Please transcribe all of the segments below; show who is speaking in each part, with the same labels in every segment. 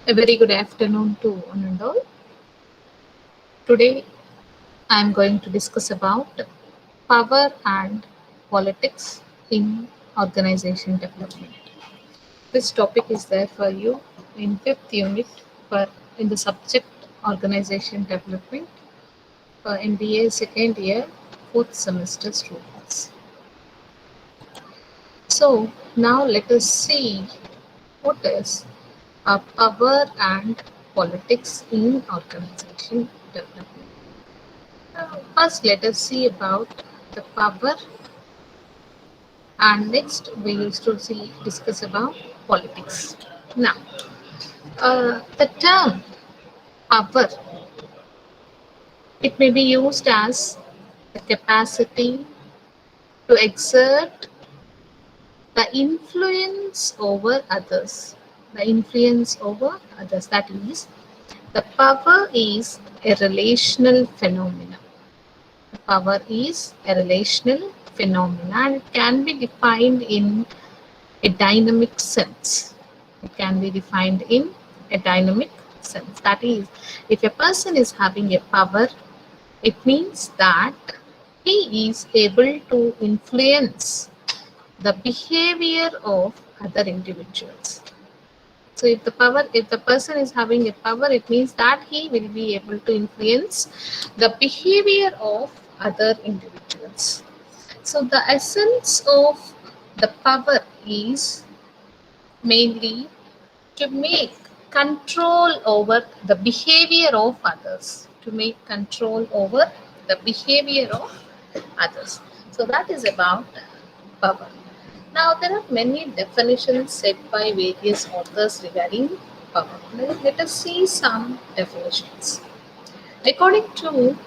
Speaker 1: A very good afternoon to one and all. Today I am going to discuss about power and politics in organization development. This topic is there for you in fifth unit for in the subject organization development for MBA second year fourth semester students. So now let us see what is power and politics in organization development. First, let us see about the power, and next we used to see discuss about politics. Now, the term power, it may be used as the capacity to exert the influence over others. The influence over others. That is, the power is a relational phenomenon. Power is a relational phenomenon and it can be defined in a dynamic sense. It can be defined in a dynamic sense. That is, if a person is having a power, it means that he is able to influence the behavior of other individuals. So if the person is having a power, it means that he will be able to influence the behavior of other individuals. So the essence of the power is mainly to make control over the behavior of others. To make control over the behavior of others. So that is about power. Now, there are many definitions set by various authors regarding power. Let us see some definitions. According to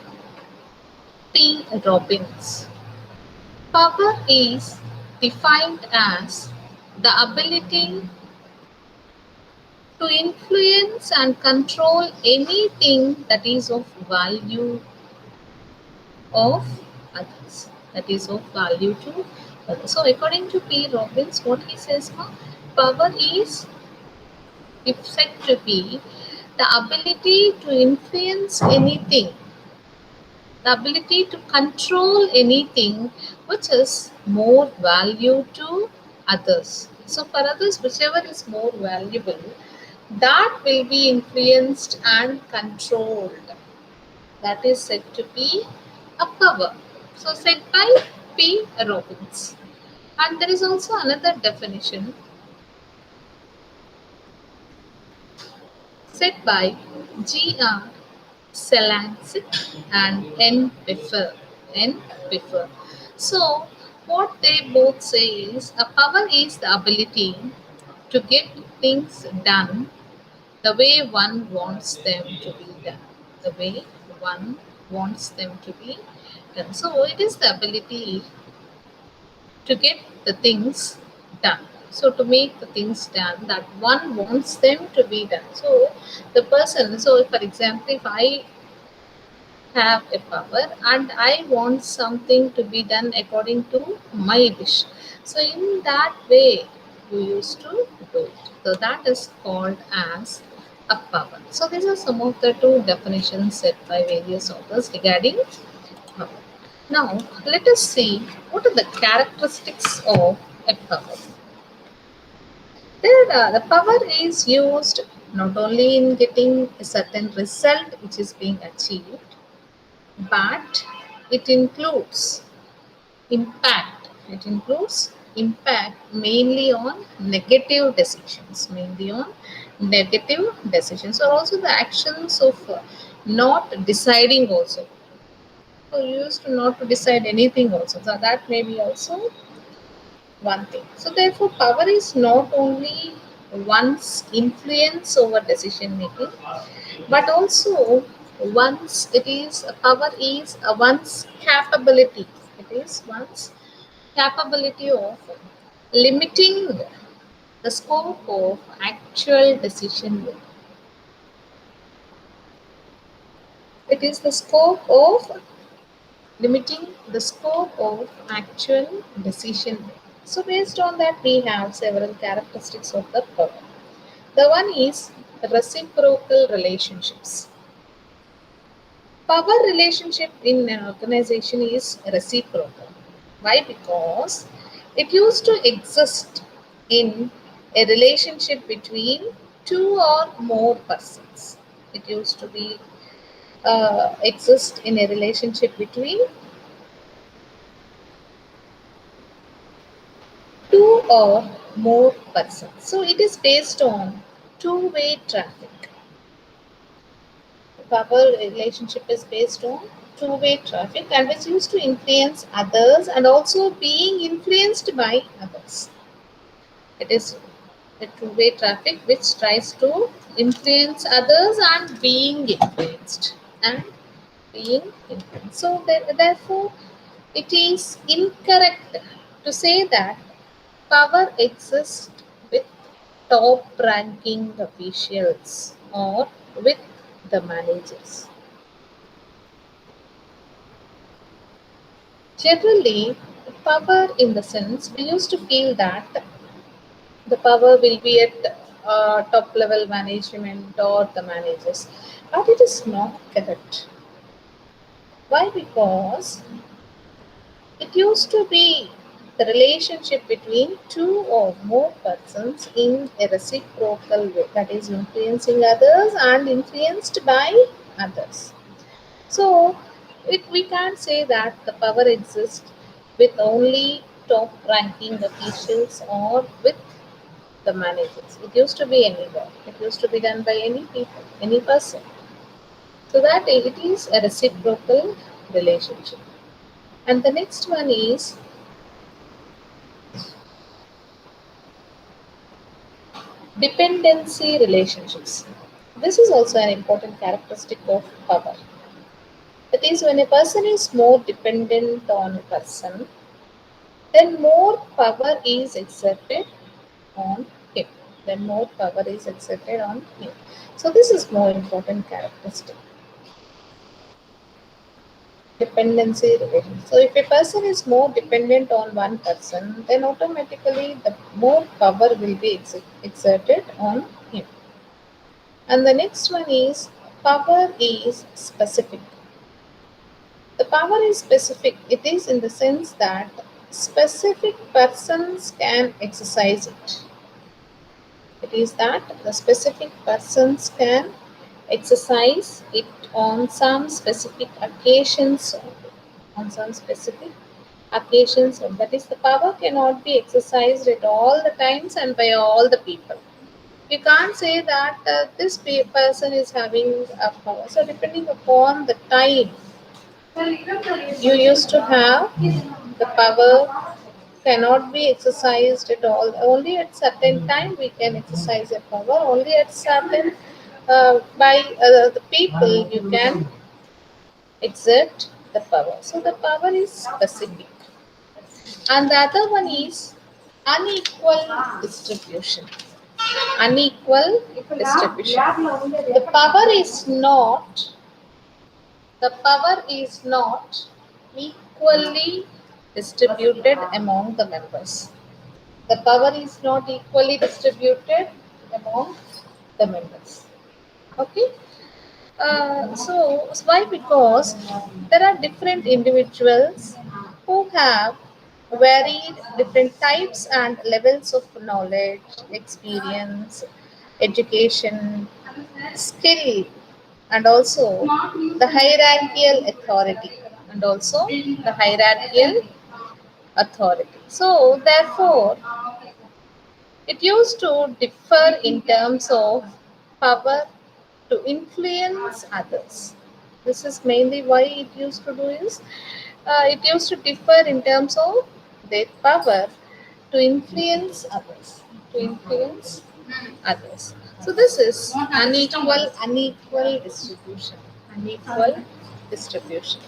Speaker 1: P. Robbins, power is defined as the ability to influence and control anything that is of value of others. That is of value to others. So, according to P. Robbins, what he says, power is if said to be the ability to influence anything, the ability to control anything which is more value to others. So, for others, whichever is more valuable, that will be influenced and controlled. That is said to be a power. So, said by P. Robbins. And there is also another definition set by G.R. Selancic and N. Biffer. So, what they both say is a power is the ability to get things done the way one wants them to be done. The way one wants them to be done. So, it is the ability to get the things done. So, to make the things done that one wants them to be done. So, the person, so for example, if I have a power and I want something to be done according to my wish. So in that way you used to do it. So that is called as a power. So these are some of the two definitions set by various authors regarding power. Now let us see what are the characteristics of a power. The power is used not only in getting a certain result which is being achieved, but it includes impact. It includes impact mainly on negative decisions, mainly on negative decisions, or also the actions of not deciding also. So you used to not to decide anything also. So that may be also one thing. So therefore, power is not only one's influence over decision making, but also once it is power is one's capability. It is one's capability of limiting the scope of actual decision making. It is the scope of limiting the scope of actual decision making. So based on that we have several characteristics of the power. The one is reciprocal relationships. Power relationship in an organization is reciprocal. Why? Because it used to exist in a relationship between two or more persons. It used to be exist in a relationship between two or more persons. So it is based on two-way traffic. Power relationship is based on two-way traffic and is used to influence others and also being influenced by others. It is a two-way traffic which tries to influence others and being influenced and being influenced. So therefore, it is incorrect to say that power exists with top ranking officials or with the managers. Generally, power in the sense we used to feel that the power will be at top level management or the managers, but it is not correct. Why? Because it used to be the relationship between two or more persons in a reciprocal way, that is, influencing others and influenced by others. So, we can't say that the power exists with only top ranking officials or with the managers. It used to be anywhere, it used to be done by any people, any person. So, that it is a reciprocal relationship. And the next one is dependency relationships. This is also an important characteristic of power. That is, when a person is more dependent on a person, then more power is exerted on him. Then more power is exerted on him. So this is more important characteristic. Dependency relation. So if a person is more dependent on one person, then automatically the more power will be exerted on him. And the next one is power is specific. The power is specific. It is in the sense that specific persons can exercise it. It is that the specific persons can exercise it on some specific occasions only. On some specific occasions only. That is, the power cannot be exercised at all the times and by all the people. You can't say that this person is having a power. So depending upon the time you used to have, the power cannot be exercised at all. Only at certain time we can exercise a power. Only at certain by the people you can exert the power. So the power is specific. And the other one is unequal distribution. Unequal distribution. The power is not equally distributed among the members. The power is not equally distributed among the members. Okay. So why? Because there are different individuals who have varied different types and levels of knowledge, experience, education, skill, and also the hierarchical authority, and also the hierarchical authority. So therefore, it used to differ in terms of power to influence others. This is mainly why it used to do is it used to differ in terms of their power to influence others. To influence others. So this is unequal distribution. Unequal distribution.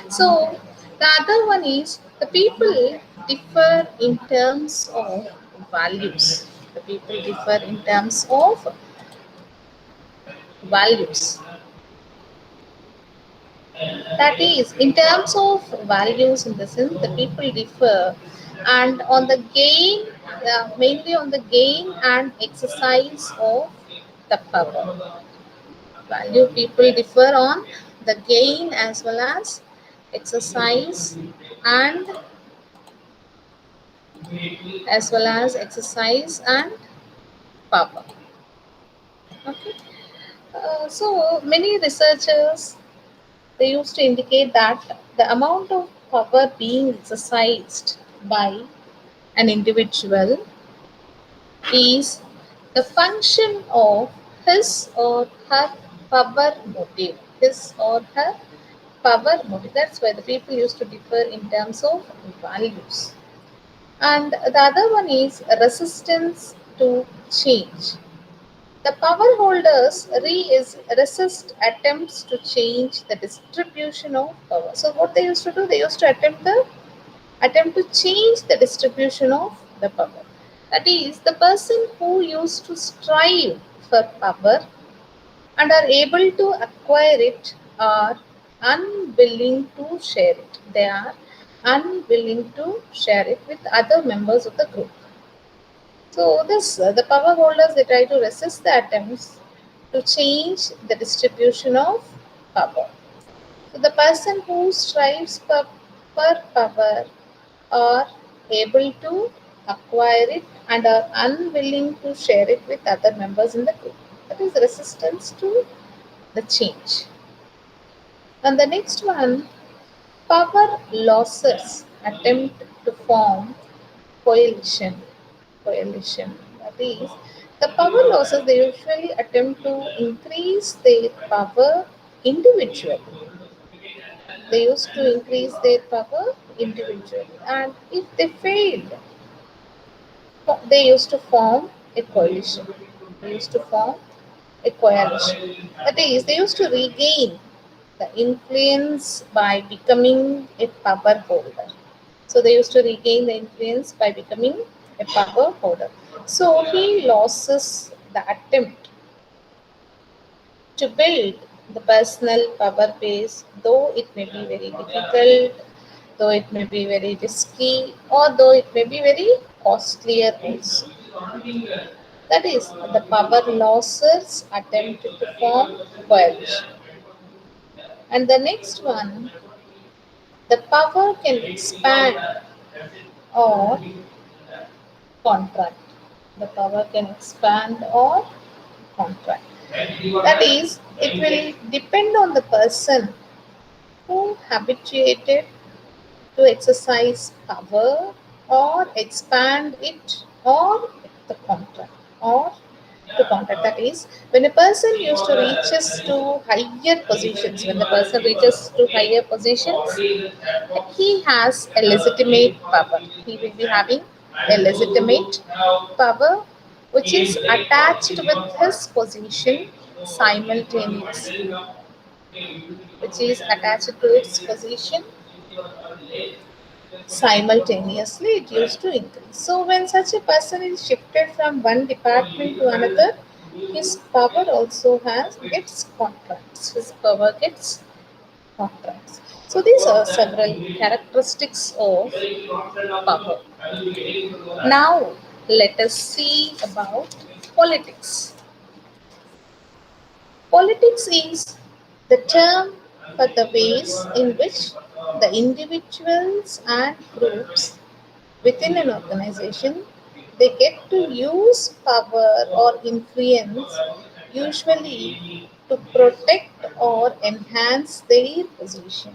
Speaker 1: So the other one is the people differ in terms of values. The people differ in terms of values. That is, in terms of values, in the sense the people differ, and on the gain, mainly on the gain and exercise of the power. Value people differ on the gain exercise and exercise and power. Okay. So many researchers they used to indicate that the amount of power being exercised by an individual is the function of his or her power motive. His or her power motive. That's why the people used to differ in terms of values. And the other one is resistance to change. The power holders resist attempts to change the distribution of power. So what they used to do, they used to attempt to change the distribution of the power. That is, the person who used to strive for power and are able to acquire it are unwilling to share it. They are unwilling to share it with other members of the group. So this the power holders they try to resist the attempts to change the distribution of power. So the person who strives for power are able to acquire it and are unwilling to share it with other members in the group. That is resistance to the change. And the next one, power losers attempt to form coalition. Coalition. That is, the power losses they usually attempt to increase their power individually. They used to increase their power individually, and if they failed, they used to form a coalition. They used to form a coalition. That is, they used to regain the influence by becoming a power holder. So they used to regain the influence by becoming a power holder. So he loses the attempt to build the personal power base, though it may be very difficult, though it may be very risky, or though it may be very costlier also. That is, the power losers attempt to form coalition. And the next one, the power can expand or contract. The power can expand or contract. That is, it will depend on the person who habituated to exercise power or expand it or the contract or to contract. That is, when a person used to reaches to higher positions, when the person reaches to higher positions, he has a legitimate power. He will be having a legitimate power which is attached with his position simultaneously, which is attached to its position simultaneously, it used to increase. So when such a person is shifted from one department to another, his power also has gets contracts. His power gets contracts. So these are several characteristics of power. Now let us see about politics. Politics is the term for the ways in which the individuals and groups within an organization they get to use power or influence usually to protect or enhance their position.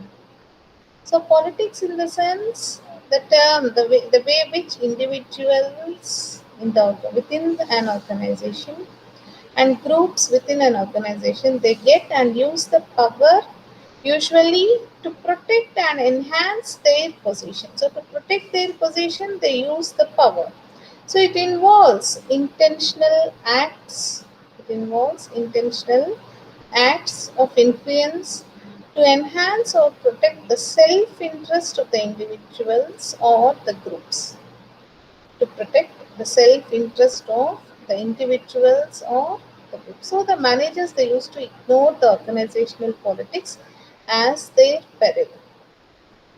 Speaker 1: So politics in the sense the term the way which individuals in within an organization and groups within an organization they get and use the power usually to protect and enhance their position. So to protect their position they use the power. So it involves intentional acts. It involves intentional acts of influence to enhance or protect the self interest of the individuals or the groups, to protect the self-interest of the individuals or the group. So the managers they used to ignore the organizational politics as their peril.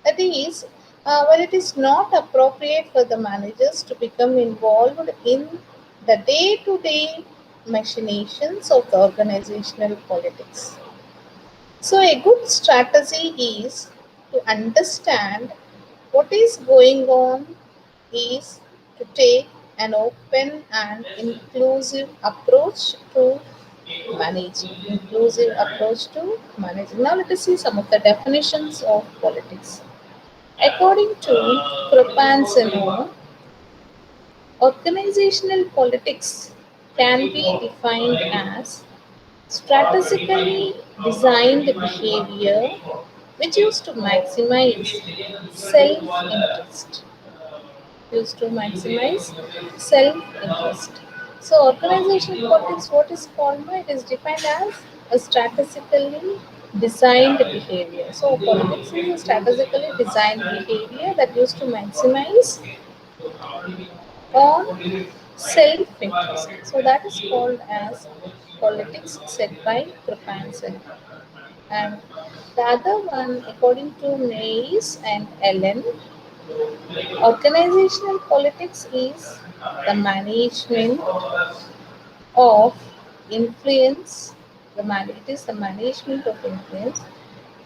Speaker 1: That is, while it is not appropriate for the managers to become involved in the day-to-day machinations of the organizational politics. So, a good strategy is to understand what is going on, is to take an open and inclusive approach to managing. Inclusive approach to managing. Now, let us see some of the definitions of politics. According to Krupansino, organizational politics can be defined as strategically designed behavior which used to maximize self-interest. Used to maximize self-interest. So organizational politics, what is called now, it is defined as a strategically designed behavior. So politics is a strategically designed behavior that used to maximize on self-interest. So that is called as politics set by Krupansky. And the other one, according to Mays and Ellen, organizational politics is the management of influence. It is the management of influence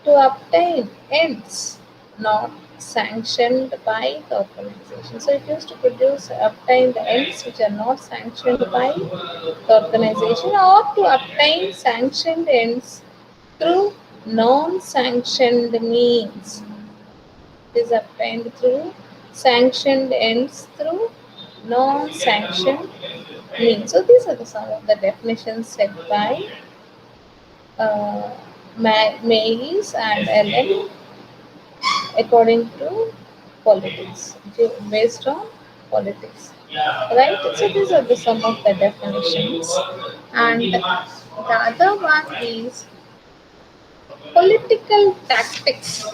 Speaker 1: to obtain ends not sanctioned by the organization. So it used to produce obtain the ends which are not sanctioned by the organization, or to obtain sanctioned ends through non-sanctioned means. It is obtained through sanctioned ends through non-sanctioned means. So these are some of the definitions set by uh, Mayes and Ellen according to politics, based on politics. Right? So these are the some of the definitions. And the other one is political tactics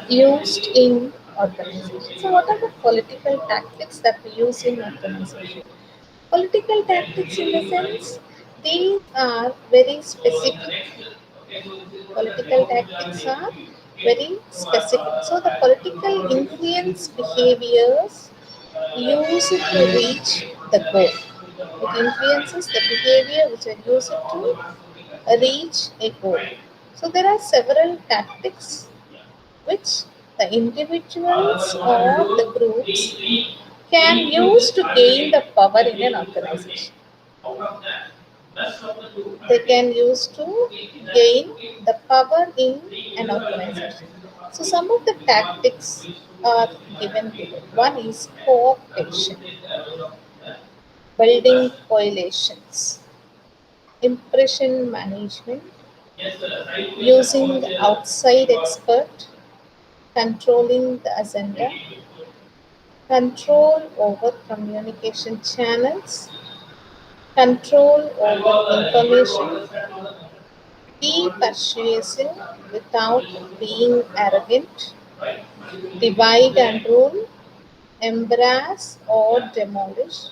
Speaker 1: used in organization. So what are the political tactics that we use in organization? Political tactics in the sense these are very specific. Political tactics are very specific. So the political influence behaviors used to reach the goal. It influences the behavior which are used to reach a goal. So there are several tactics which the individuals or the groups can use to gain the power in an organization. They can use to gain the power in an organization. So some of the tactics are given below. One is co-optation, building coalitions, impression management, using outside expert, controlling the agenda, control over communication channels, control over information, be persuasive without being arrogant, divide and rule, embrace or demolish,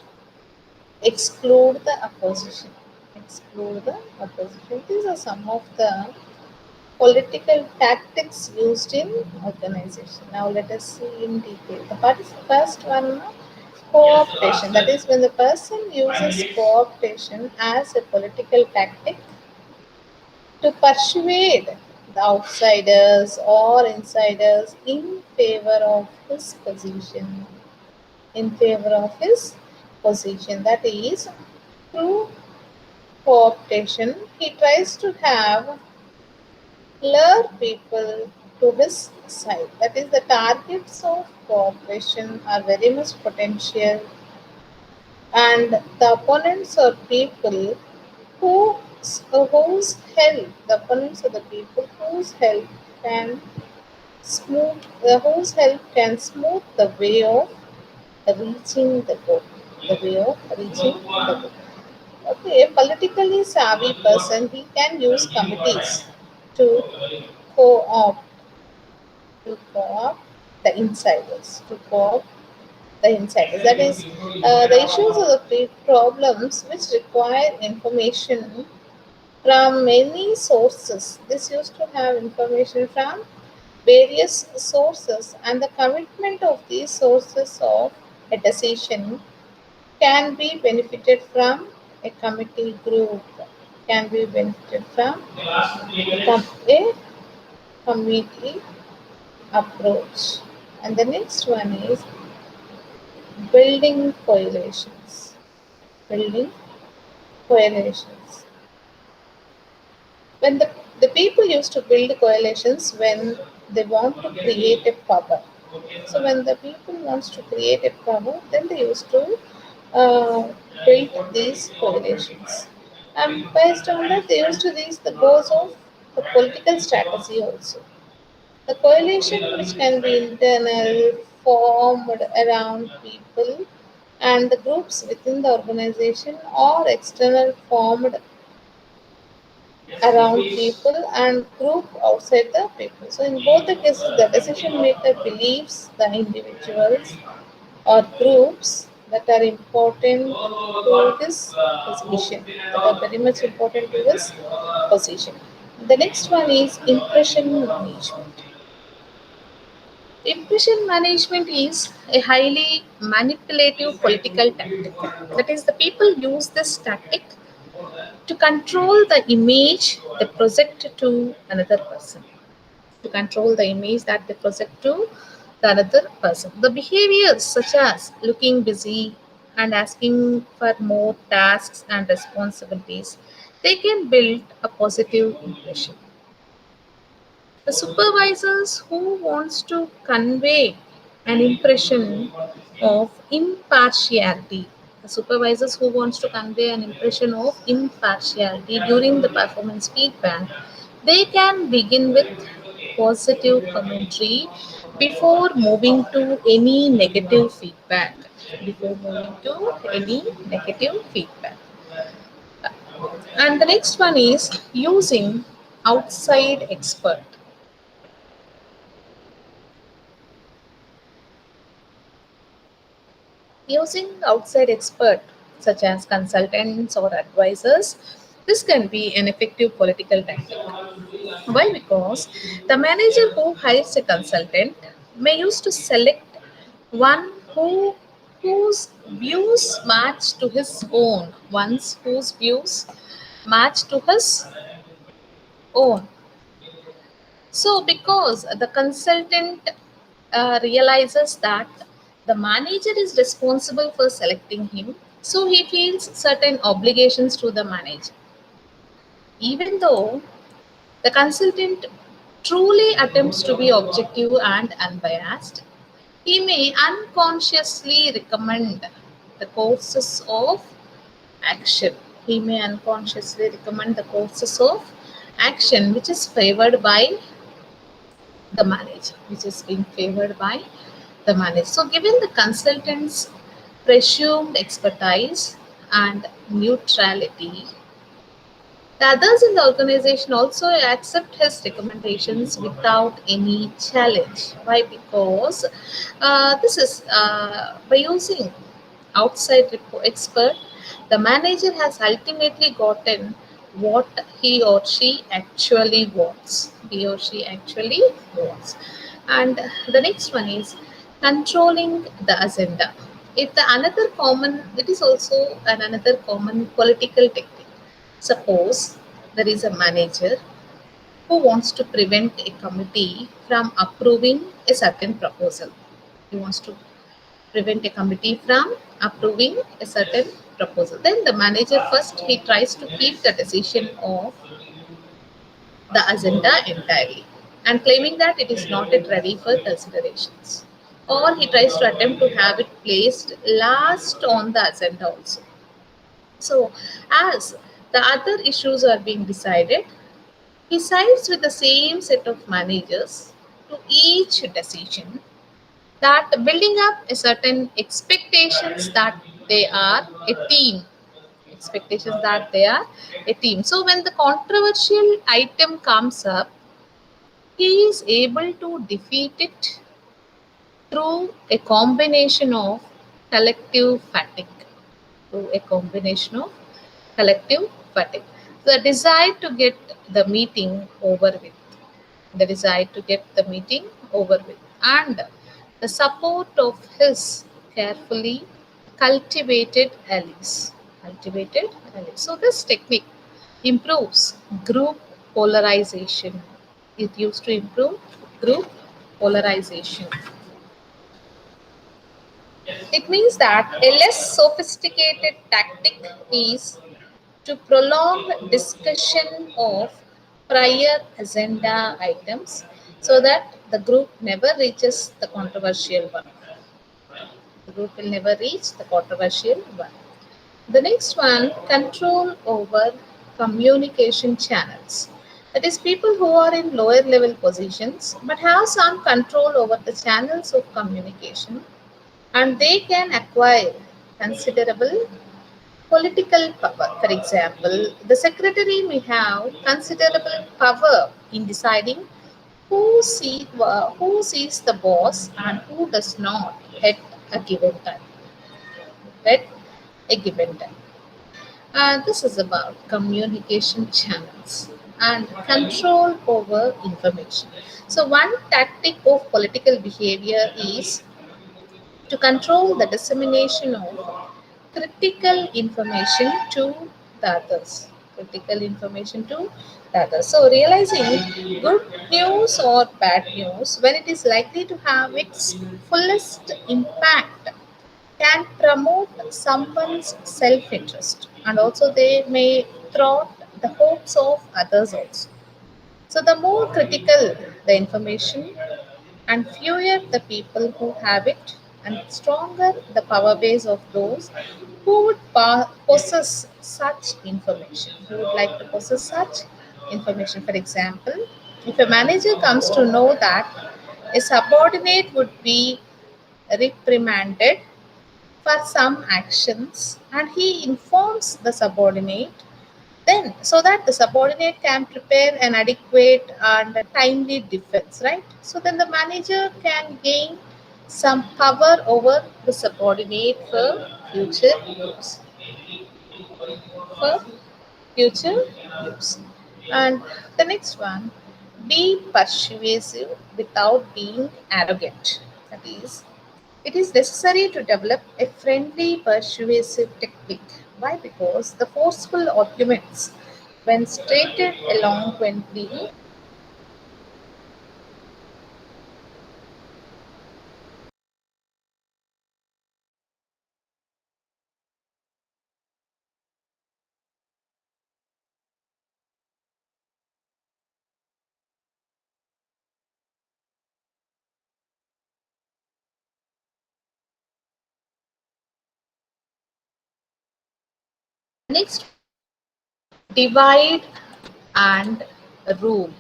Speaker 1: exclude the opposition. Exclude the opposition. These are some of the political tactics used in organization. Now let us see in detail. First one, co-optation. That is when the person uses co-optation as a political tactic to persuade the outsiders or insiders in favor of his position. In favor of his position. That is, through co-optation, he tries to have lure people to his side. That is, the targets of cooperation are very much potential, and the opponents are people who whose help, the opponents are the people whose help can smooth, whose help can smooth the way of reaching the goal. The way of reaching the goal. Okay, a politically savvy person, he can use committees to co-opt, to co-opt the insiders, to co-opt the insiders. That is, the issues or the problems which require information from many sources. This used to have information from various sources, and the commitment of these sources of a decision can be benefited from
Speaker 2: A committee group can be benefited from a committee approach. And the next one is building coalitions. Building coalitions. When the people used to build coalitions when they want to create a power. So when the people wants to create a power, then they used to uh, build these coalitions. And based on that, they used to reach the goals of the political strategy also. The coalition, which can be internal, formed around people and the groups within the organization, or external, formed around people and group outside the people. So in both the cases, the decision maker believes the individuals or groups that are important to his position, that are very much important to his position. The next one is impression management. Impression management is a highly manipulative political tactic. That is, the people use this tactic to control the image they project to another person. To control the image that they project to the another person. The behaviors such as looking busy and asking for more tasks and responsibilities, they can build a positive impression. The supervisors who wants to convey an impression of impartiality. The supervisors who wants to convey an impression of impartiality during the performance feedback, they can begin with positive commentary before moving to any negative feedback. Before moving to any negative feedback. And the next one is using outside expert. Using outside experts such as consultants or advisors, this can be an effective political tactic. Why? Because the manager who hires a consultant may use to select one whose views match to his own, one's whose views match to his own. So, because the consultant realizes that the manager is responsible for selecting him, so he feels certain obligations to the manager. Even though the consultant truly attempts to be objective and unbiased, he may unconsciously recommend the courses of action. He may unconsciously recommend the courses of action which is favored by the manager, which is being favored by the manager. So, given the consultant's presumed expertise and neutrality, the others in the organization also accept his recommendations without any challenge. Why? Because this is by using outside expert, the manager has ultimately gotten what he or she actually wants. He or she actually wants. And the next one is controlling the agenda. It is also another common political technique. Suppose there is a manager who wants to prevent a committee from approving a certain proposal. He wants to prevent a committee from approving a certain proposal. Then the manager first he tries to keep the decision of the agenda entirely and claiming that it is not yet ready for considerations. Or he tries to attempt to have it placed last on the agenda also. So, as the other issues are being decided, he sides with the same set of managers to each decision, that building up a certain expectations that they are a team. Expectations that they are a team. So when the controversial item comes up, he is able to defeat it through a combination of collective fatigue. Through a combination of collective fatigue. The desire to get the meeting over with. The desire to get the meeting over with. And the support of his carefully cultivated allies. cultivated early. So this technique improves group polarization. It used to improve group polarization. It means that a less sophisticated tactic is to prolong discussion of prior agenda items so that the group never reaches the controversial one. The group will never reach the controversial one. The next one, control over communication channels. That is, people who are in lower level positions but have some control over the channels of communication, and they can acquire considerable political power. For example, the secretary may have considerable power in deciding who sees the boss and who does not at a given time. At a given time. This is about communication channels and control over information. So, one tactic of political behavior is to control the dissemination of critical information to the others. Critical information to the others. So, realizing good news or bad news when it is likely to have its fullest impact can promote someone's self interest, and also they may thwart the hopes of others also. So, the more critical the information, and fewer the people who have it, and stronger the power base of those who would possess such information, who would like to possess such information. For example, if a manager comes to know that a subordinate would be reprimanded for some actions and he informs the subordinate, then so that the subordinate can prepare an adequate and timely defense, right? So then the manager can gain some power over the subordinate for future use. And the next one, be persuasive without being arrogant. That is, it is necessary to develop a friendly, persuasive technique. Why? Because the forceful arguments, when stated eloquently, the next divide and rule.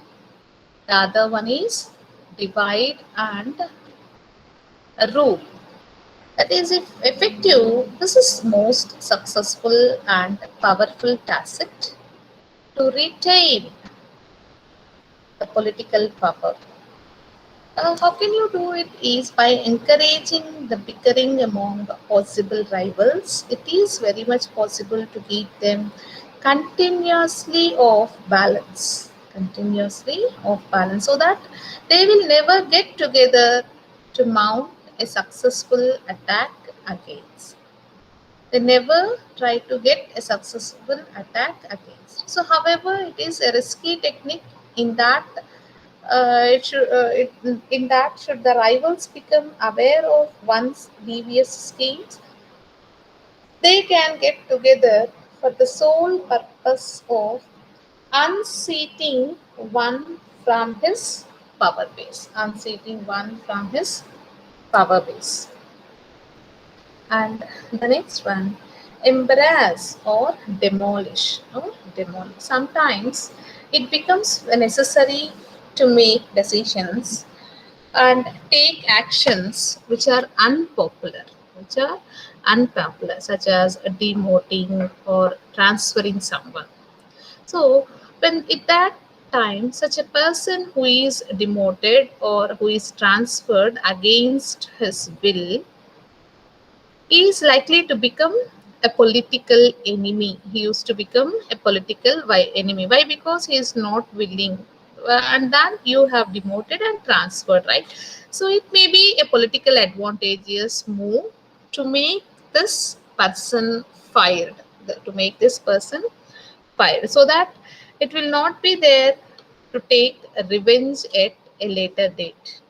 Speaker 2: The other one is divide and rule. That is, if effective, this is most successful and powerful tacit to retain the political power. How can you do it is by encouraging the bickering among possible rivals. It is very much possible to keep them continuously off balance. Continuously off balance so that they will never get together to mount a successful attack against. They never try to get a successful attack against. So, however, it is a risky technique in that in that should the rivals become aware of one's devious schemes, they can get together for the sole purpose of unseating one from his power base. Unseating one from his power base. And the next one, embrace or demolish. Or demolish. Sometimes it becomes necessary to make decisions and take actions which are unpopular, such as demoting or transferring someone. So when at that time such a person who is demoted or who is transferred against his will is likely to become a political enemy. He used to become a political enemy. Why? Because he is not willing. And then you have demoted and transferred, right? So it may be a political advantageous move to make this person fired. to make this person fired, so that it will not be there to take revenge at a later date.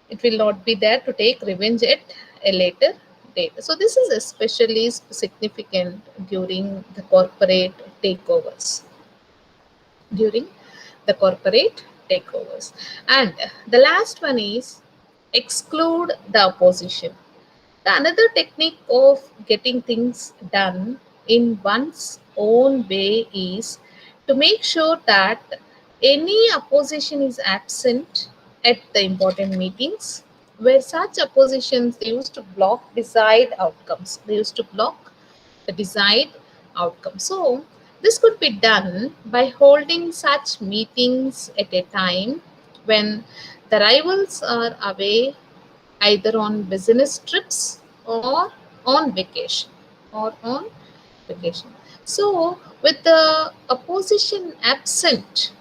Speaker 2: It will not be there to take revenge at a later date. So this is especially significant during the corporate takeovers. During the corporate takeovers. And the last one is exclude the opposition. The another technique of getting things done in one's own way is to make sure that any opposition is absent at the important meetings, where such oppositions they used to block desired outcomes. They used to block the desired outcome. So this could be done by holding such meetings at a time when the rivals are away, either on business trips or on vacation or on vacation. So with the opposition absent,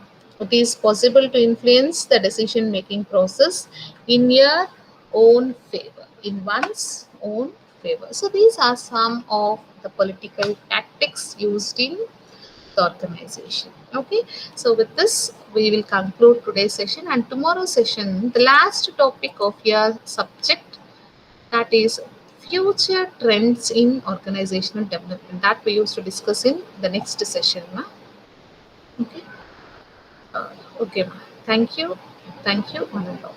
Speaker 2: it is possible to influence the decision making process in your own favor, in one's own favor. So these are some of the political tactics used in the organization. Okay, so with this we will conclude today's session, and tomorrow's session, the last topic of your subject, that is future trends in organizational development, that we used to discuss in the next session. Okay, okay, thank you, thank you, one and all.